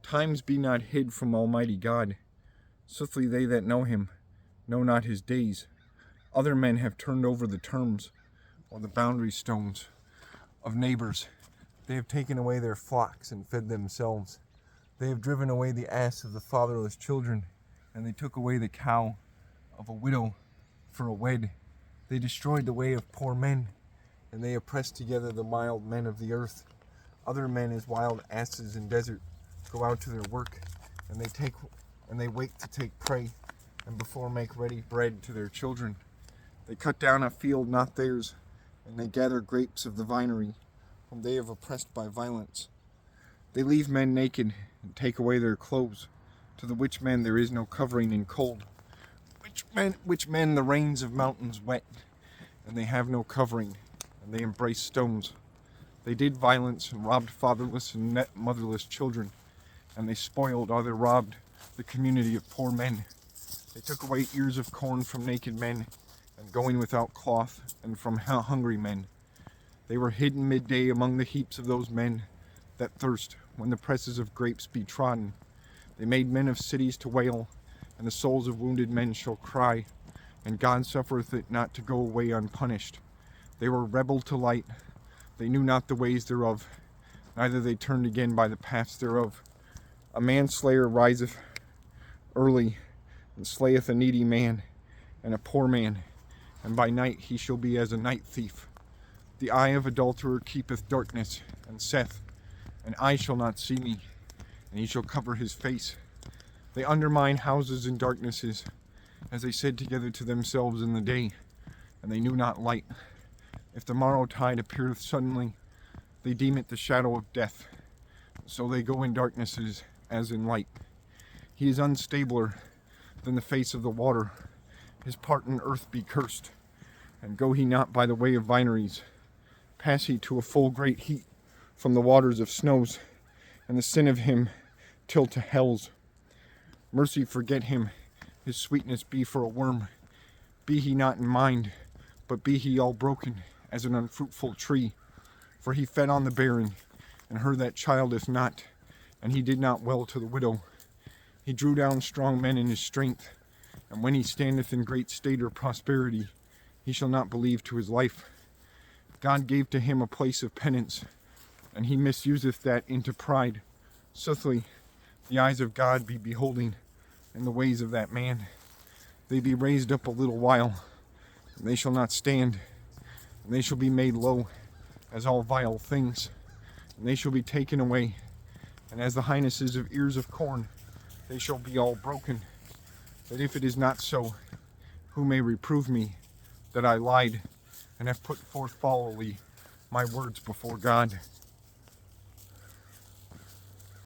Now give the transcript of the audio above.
Times be not hid from Almighty God. Soothly they that know him know not his days. Other men have turned over the terms, or the boundary stones of neighbors. They have taken away their flocks and fed themselves. They have driven away the ass of the fatherless children, and they took away the cow of a widow for a wed. They destroyed the way of poor men, and they oppressed together the mild men of the earth. Other men as wild asses in desert go out to their work, and they wait to take prey, and before make ready bread to their children. They cut down a field not theirs, and they gather grapes of the vinery, whom they have oppressed by violence. They leave men naked, and take away their clothes. To the which men there is no covering in cold. Which men the rains of mountains wet, and they have no covering, and they embrace stones. They did violence, and robbed fatherless and motherless children, and they spoiled, or they robbed, the community of poor men. They took away ears of corn from naked men, and going without cloth, and from hungry men. They were hidden midday among the heaps of those men that thirst, when the presses of grapes be trodden. They made men of cities to wail, and the souls of wounded men shall cry, and God suffereth it not to go away unpunished. They were rebel to light, they knew not the ways thereof, neither they turned again by the paths thereof. A manslayer riseth early, and slayeth a needy man, and a poor man, and by night he shall be as a night thief. The eye of adulterer keepeth darkness, and saith, an eye shall not see me, and he shall cover his face. They undermine houses in darknesses, as they said together to themselves in the day, and they knew not light. If the morrow tide appeareth suddenly, they deem it the shadow of death. So they go in darknesses as in light. He is unstabler than the face of the water. His part in earth be cursed. And go he not by the way of vineries. Pass he to a full great heat from the waters of snows, and the sin of him till to hells. Mercy forget him, his sweetness be for a worm. Be he not in mind, but be he all broken as an unfruitful tree. For he fed on the barren, and her that childeth not, and he did not well to the widow. He drew down strong men in his strength, and when he standeth in great state or prosperity, he shall not believe to his life. God gave to him a place of penance, and he misuseth that into pride. Soothly, the eyes of God be beholding in the ways of that man. They be raised up a little while, and they shall not stand, and they shall be made low as all vile things, and they shall be taken away, and as the highnesses of ears of corn, they shall be all broken. That if it is not so, who may reprove me that I lied, and have put forth foully my words before God?